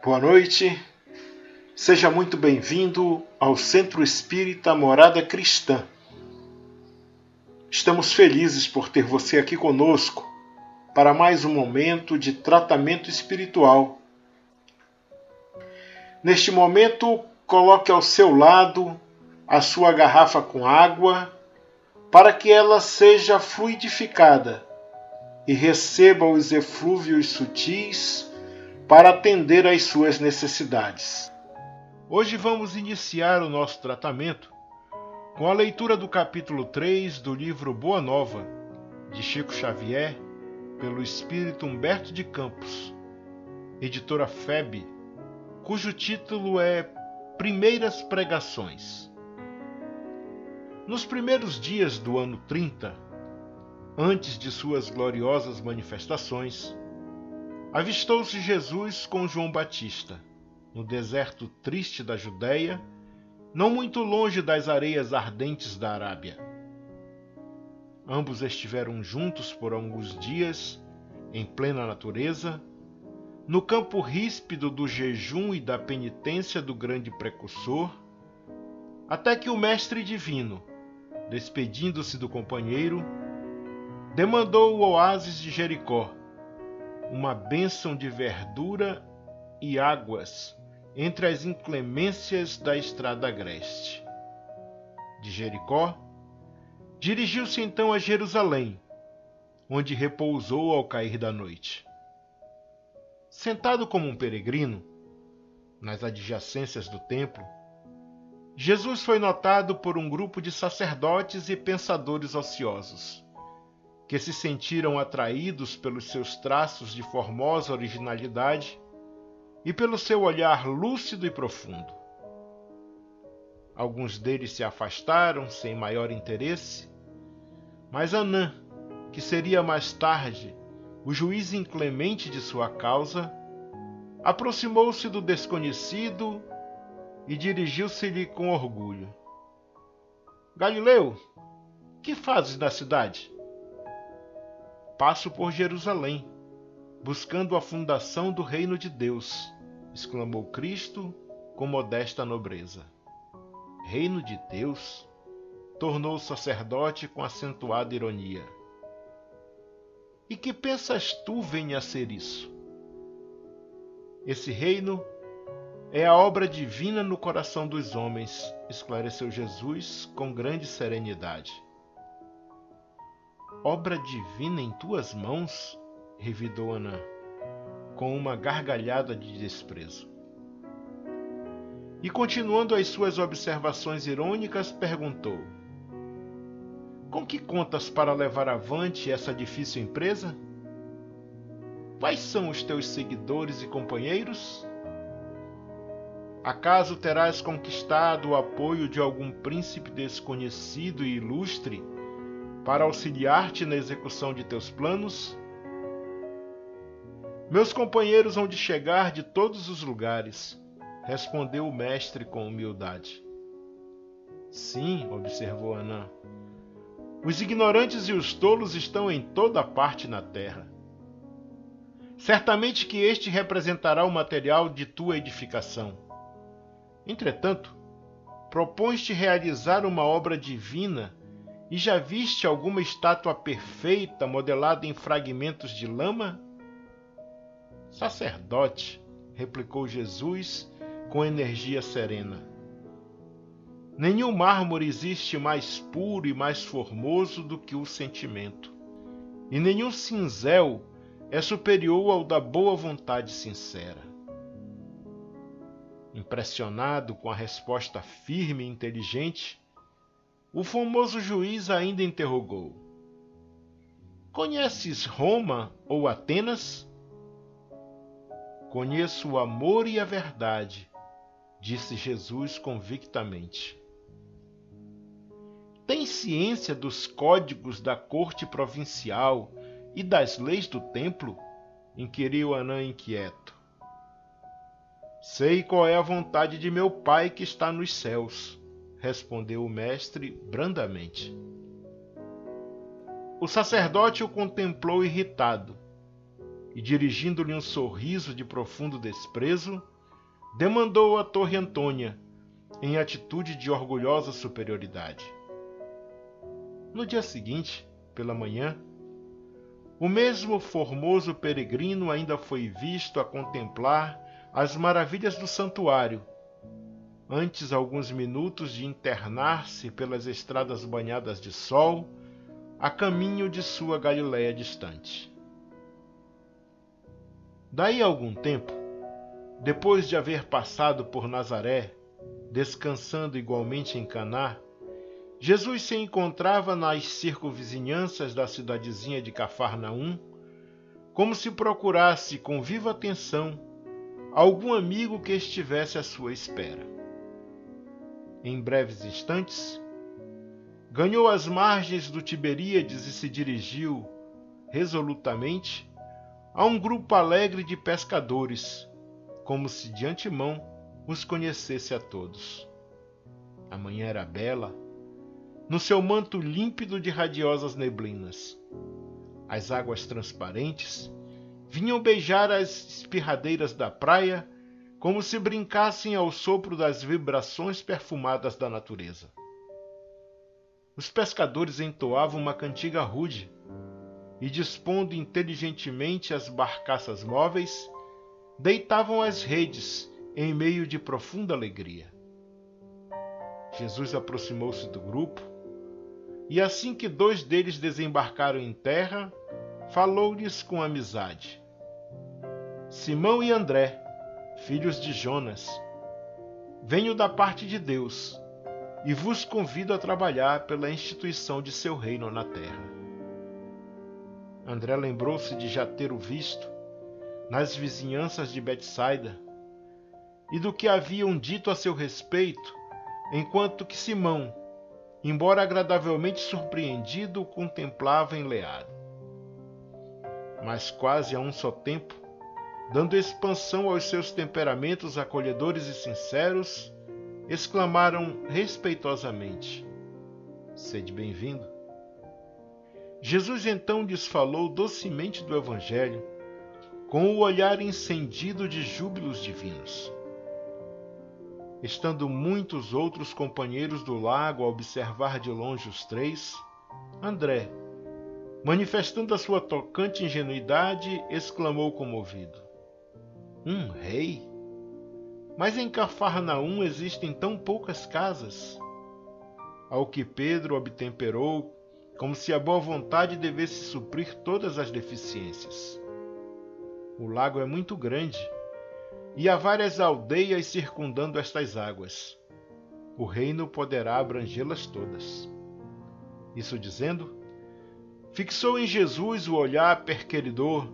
Boa noite, seja muito bem-vindo ao Centro Espírita Morada Cristã. Estamos felizes por ter você aqui conosco para mais um momento de tratamento espiritual. Neste momento, coloque ao seu lado a sua garrafa com água para que ela seja fluidificada e receba os eflúvios sutis para atender às suas necessidades. Hoje vamos iniciar o nosso tratamento com a leitura do capítulo 3 do livro Boa Nova, de Chico Xavier, pelo espírito Humberto de Campos, editora FEB, cujo título é Primeiras Pregações. Nos primeiros dias do ano 30, antes de suas gloriosas manifestações, avistou-se Jesus com João Batista, no deserto triste da Judéia, não muito longe das areias ardentes da Arábia. Ambos estiveram juntos por alguns dias, em plena natureza, no campo ríspido do jejum e da penitência do grande precursor, até que o Mestre Divino, despedindo-se do companheiro, demandou o oásis de Jericó, uma bênção de verdura e águas entre as inclemências da estrada agreste. De Jericó, dirigiu-se então a Jerusalém, onde repousou ao cair da noite. Sentado como um peregrino, nas adjacências do templo, Jesus foi notado por um grupo de sacerdotes e pensadores ociosos, que se sentiram atraídos pelos seus traços de formosa originalidade e pelo seu olhar lúcido e profundo. Alguns deles se afastaram sem maior interesse, mas Anã, que seria mais tarde o juiz inclemente de sua causa, aproximou-se do desconhecido e dirigiu-se-lhe com orgulho. Galileu, que fazes na cidade? Passo por Jerusalém, buscando a fundação do reino de Deus, exclamou Cristo com modesta nobreza. Reino de Deus? Tornou o sacerdote com acentuada ironia. E que pensas tu venha a ser isso? Esse reino é a obra divina no coração dos homens, esclareceu Jesus com grande serenidade. Obra divina em tuas mãos? Revidou Anã, com uma gargalhada de desprezo. E continuando as suas observações irônicas, perguntou: com que contas para levar avante essa difícil empresa? Quais são os teus seguidores e companheiros? Acaso terás conquistado o apoio de algum príncipe desconhecido e ilustre para auxiliar-te na execução de teus planos? Meus companheiros hão de chegar de todos os lugares, respondeu o mestre com humildade. Sim, observou Anã, os ignorantes e os tolos estão em toda parte na terra. Certamente que este representará o material de tua edificação. Entretanto, propões-te realizar uma obra divina e já viste alguma estátua perfeita modelada em fragmentos de lama? Sacerdote, replicou Jesus com energia serena. Nenhum mármore existe mais puro e mais formoso do que o sentimento, e nenhum cinzel é superior ao da boa vontade sincera. Impressionado com a resposta firme e inteligente, o famoso juiz ainda interrogou: conheces Roma ou Atenas? Conheço o amor e a verdade, disse Jesus convictamente. Tens ciência dos códigos da corte provincial e das leis do templo? Inquiriu Anã inquieto. Sei qual é a vontade de meu Pai que está nos céus, respondeu o mestre brandamente. O sacerdote o contemplou irritado e dirigindo-lhe um sorriso de profundo desprezo, demandou a Torre Antônia, em atitude de orgulhosa superioridade. No dia seguinte, pela manhã, o mesmo formoso peregrino ainda foi visto a contemplar as maravilhas do santuário, antes alguns minutos de internar-se pelas estradas banhadas de sol, a caminho de sua Galiléia distante. Daí a algum tempo, depois de haver passado por Nazaré, descansando igualmente em Caná, Jesus se encontrava nas circunvizinhanças da cidadezinha de Cafarnaum, como se procurasse com viva atenção algum amigo que estivesse à sua espera. Em breves instantes, ganhou as margens do Tiberíades e se dirigiu, resolutamente, a um grupo alegre de pescadores, como se de antemão os conhecesse a todos. A manhã era bela, no seu manto límpido de radiosas neblinas. As águas transparentes vinham beijar as espirradeiras da praia como se brincassem ao sopro das vibrações perfumadas da natureza. Os pescadores entoavam uma cantiga rude e, dispondo inteligentemente as barcaças móveis, deitavam as redes em meio de profunda alegria. Jesus aproximou-se do grupo e, assim que 2 deles desembarcaram em terra, falou-lhes com amizade. Simão e André, filhos de Jonas, venho da parte de Deus e vos convido a trabalhar pela instituição de seu reino na terra. André lembrou-se de já ter o visto nas vizinhanças de Betsaida e do que haviam dito a seu respeito, enquanto que Simão, embora agradavelmente surpreendido, o contemplava enleado. Mas quase a um só tempo, dando expansão aos seus temperamentos acolhedores e sinceros, exclamaram respeitosamente: "Sede bem-vindo." Jesus então lhes falou docemente do Evangelho, com o olhar incendido de júbilos divinos. Estando muitos outros companheiros do lago a observar de longe os 3, André, manifestando a sua tocante ingenuidade, exclamou comovido: "Um rei? Mas em Cafarnaum existem tão poucas casas." Ao que Pedro obtemperou, como se a boa vontade devesse suprir todas as deficiências: "O lago é muito grande, e há várias aldeias circundando estas águas. O reino poderá abrangê-las todas." Isso dizendo, fixou em Jesus o olhar perqueridor,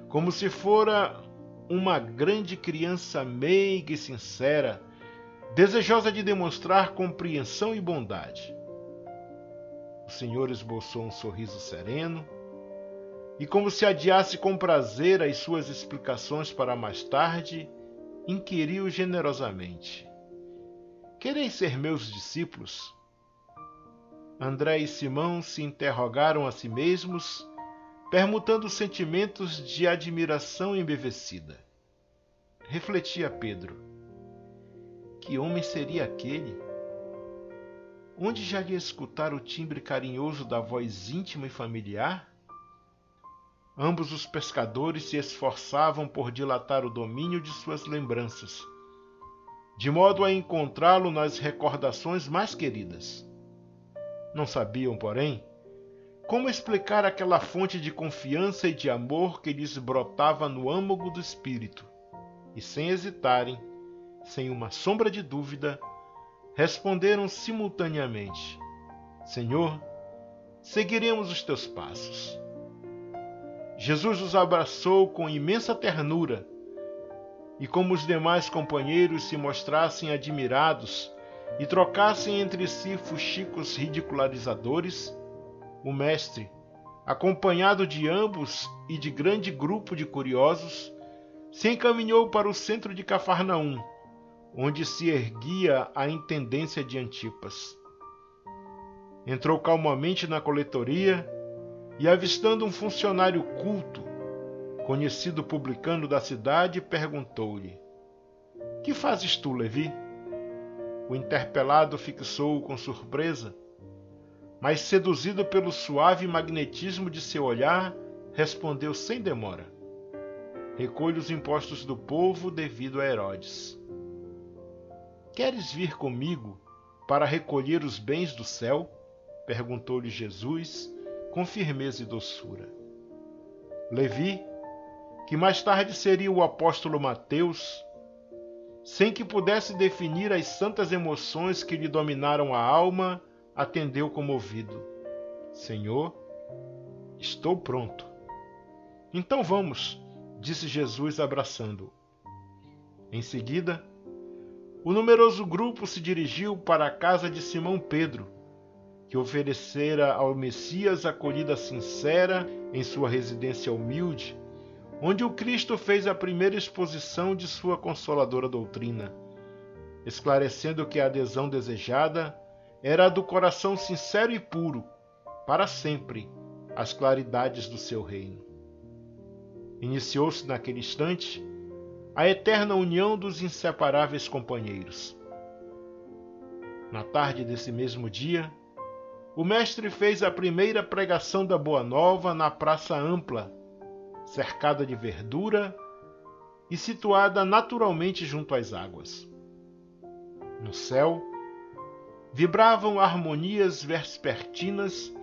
como se fora uma grande criança meiga e sincera, desejosa de demonstrar compreensão e bondade. O Senhor esboçou um sorriso sereno e, como se adiasse com prazer as suas explicações para mais tarde, inquiriu generosamente: "Quereis ser meus discípulos?" André e Simão se interrogaram a si mesmos, permutando sentimentos de admiração embevecida. Refletia Pedro: que homem seria aquele? Onde já lhe escutara o timbre carinhoso da voz íntima e familiar? Ambos os pescadores se esforçavam por dilatar o domínio de suas lembranças, de modo a encontrá-lo nas recordações mais queridas. Não sabiam, porém, como explicar aquela fonte de confiança e de amor que lhes brotava no âmago do espírito, e sem hesitarem, sem uma sombra de dúvida, responderam simultaneamente: "Senhor, seguiremos os teus passos." Jesus os abraçou com imensa ternura, e como os demais companheiros se mostrassem admirados e trocassem entre si fuxicos ridicularizadores, o mestre, acompanhado de ambos e de grande grupo de curiosos, se encaminhou para o centro de Cafarnaum, onde se erguia a intendência de Antipas. Entrou calmamente na coletoria e, avistando um funcionário culto, conhecido publicano da cidade, perguntou-lhe: Que fazes tu, Levi? O interpelado fixou-o com surpresa, mas, seduzido pelo suave magnetismo de seu olhar, respondeu sem demora: Recolho os impostos do povo devido a Herodes. Queres vir comigo para recolher os bens do céu? Perguntou-lhe Jesus com firmeza e doçura. Levi, que mais tarde seria o apóstolo Mateus, sem que pudesse definir as santas emoções que lhe dominaram a alma, atendeu comovido: Senhor, estou pronto. Então vamos, disse Jesus abraçando-o. Em seguida, o numeroso grupo se dirigiu para a casa de Simão Pedro, que oferecera ao Messias acolhida sincera em sua residência humilde, onde o Cristo fez a primeira exposição de sua consoladora doutrina, esclarecendo que a adesão desejada era a do coração sincero e puro, para sempre, às claridades do seu reino. Iniciou-se naquele instante a eterna união dos inseparáveis companheiros. Na tarde desse mesmo dia, o mestre fez a primeira pregação da Boa Nova na praça ampla, cercada de verdura e situada naturalmente junto às águas. No céu, vibravam harmonias vespertinas,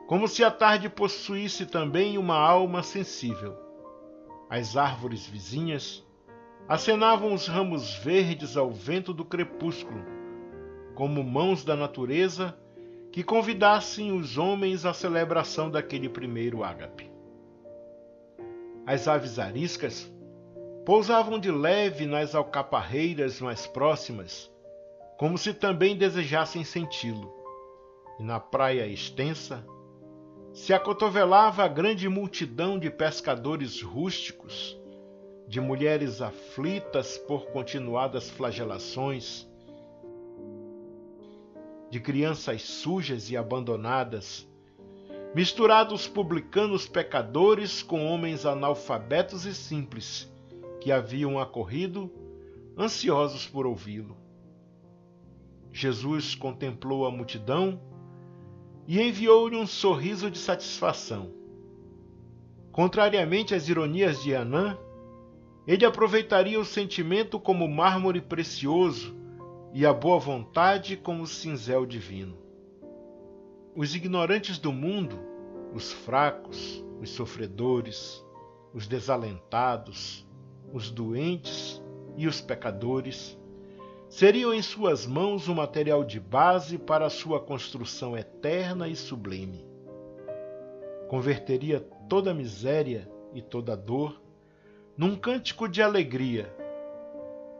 como se a tarde possuísse também uma alma sensível. As árvores vizinhas acenavam os ramos verdes ao vento do crepúsculo, como mãos da natureza que convidassem os homens à celebração daquele primeiro ágape. As aves ariscas pousavam de leve nas alcaparreiras mais próximas, como se também desejassem senti-lo, e na praia extensa se acotovelava a grande multidão de pescadores rústicos, de mulheres aflitas por continuadas flagelações, de crianças sujas e abandonadas, misturados publicanos pecadores com homens analfabetos e simples que haviam acorrido, ansiosos por ouvi-lo. Jesus contemplou a multidão e enviou-lhe um sorriso de satisfação. Contrariamente às ironias de Anã, ele aproveitaria o sentimento como mármore precioso e a boa vontade como cinzel divino. Os ignorantes do mundo, os fracos, os sofredores, os desalentados, os doentes e os pecadores seriam em suas mãos o material de base para a sua construção eterna e sublime. Converteria toda a miséria e toda a dor num cântico de alegria,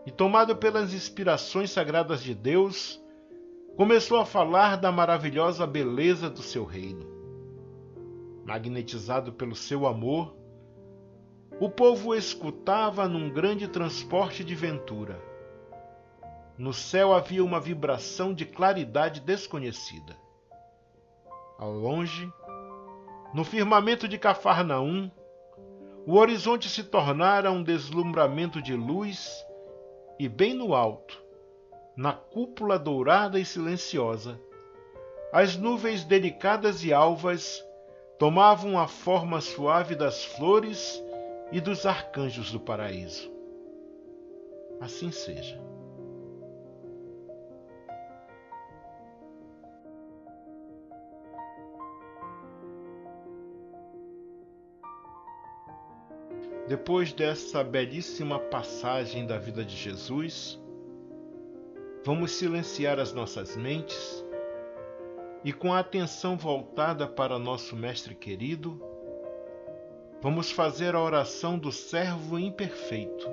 e, tomado pelas inspirações sagradas de Deus, começou a falar da maravilhosa beleza do seu reino. Magnetizado pelo seu amor, o povo o escutava num grande transporte de ventura. No céu havia uma vibração de claridade desconhecida. Ao longe, no firmamento de Cafarnaum, o horizonte se tornara um deslumbramento de luz e, bem no alto, na cúpula dourada e silenciosa, as nuvens delicadas e alvas tomavam a forma suave das flores e dos arcanjos do paraíso. Assim seja. Depois dessa belíssima passagem da vida de Jesus, vamos silenciar as nossas mentes e, com a atenção voltada para nosso Mestre querido, vamos fazer a oração do servo imperfeito,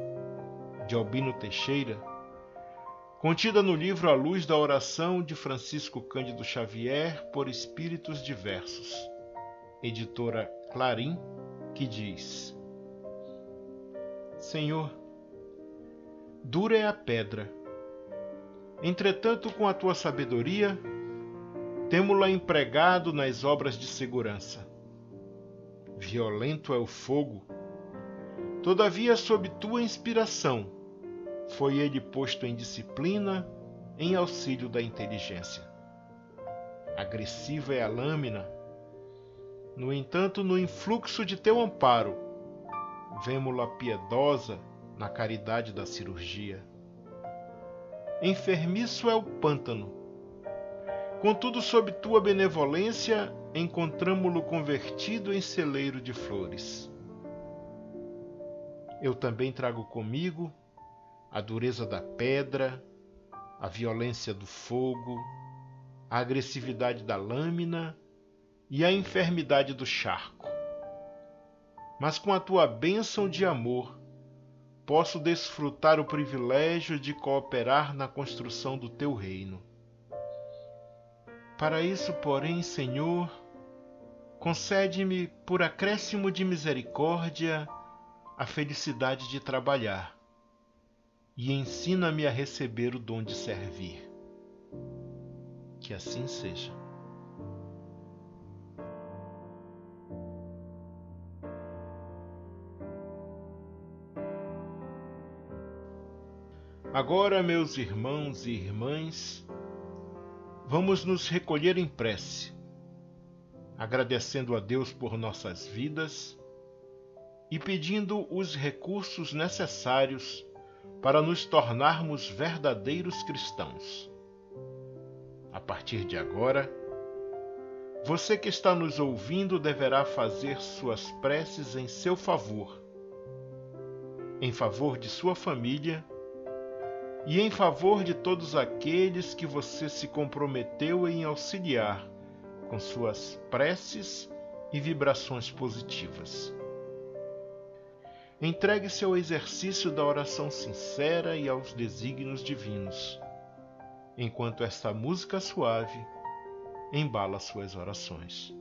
de Albino Teixeira, contida no livro A Luz da Oração de Francisco Cândido Xavier por Espíritos Diversos, editora Clarim, que diz: Senhor, dura é a pedra, entretanto, com a tua sabedoria, temo-la empregado nas obras de segurança. Violento é o fogo, Todavia, sob tua inspiração, foi ele posto em disciplina em auxílio da inteligência. Agressiva é a lâmina. No entanto, no influxo de teu amparo, vemo-la piedosa na caridade da cirurgia. Enfermiço é o pântano. Contudo, sob tua benevolência, encontramo-lo convertido em celeiro de flores. Eu também trago comigo a dureza da pedra, a violência do fogo, a agressividade da lâmina e a enfermidade do charco. Mas com a tua bênção de amor, posso desfrutar o privilégio de cooperar na construção do teu reino. Para isso, porém, Senhor, concede-me, por acréscimo de misericórdia, a felicidade de trabalhar e ensina-me a receber o dom de servir. Que assim seja. Agora, meus irmãos e irmãs, vamos nos recolher em prece, agradecendo a Deus por nossas vidas e pedindo os recursos necessários para nos tornarmos verdadeiros cristãos. A partir de agora, você que está nos ouvindo deverá fazer suas preces em seu favor, em favor de sua família e em favor de todos aqueles que você se comprometeu em auxiliar com suas preces e vibrações positivas. Entregue-se ao exercício da oração sincera e aos desígnios divinos, enquanto esta música suave embala suas orações.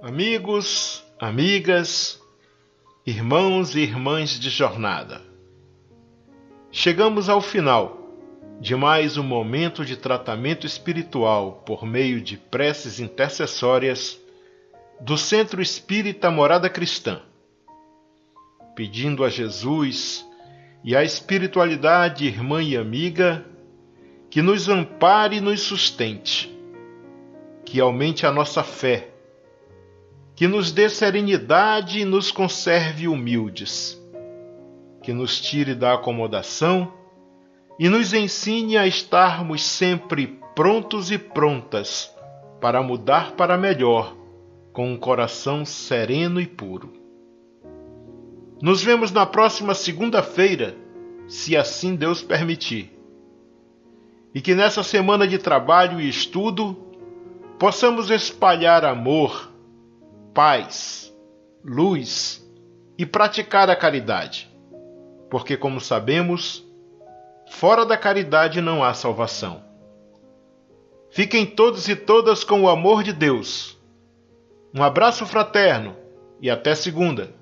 Amigos, amigas, irmãos e irmãs de jornada, chegamos ao final de mais um momento de tratamento espiritual por meio de preces intercessórias do Centro Espírita Morada Cristã, pedindo a Jesus e à espiritualidade irmã e amiga que nos ampare e nos sustente, que aumente a nossa fé, que nos dê serenidade e nos conserve humildes, que nos tire da acomodação e nos ensine a estarmos sempre prontos e prontas para mudar para melhor, com um coração sereno e puro. Nos vemos na próxima segunda-feira, se assim Deus permitir. E que nessa semana de trabalho e estudo possamos espalhar amor, paz, luz e praticar a caridade, porque, como sabemos, fora da caridade não há salvação. Fiquem todos e todas com o amor de Deus. Um abraço fraterno e até segunda.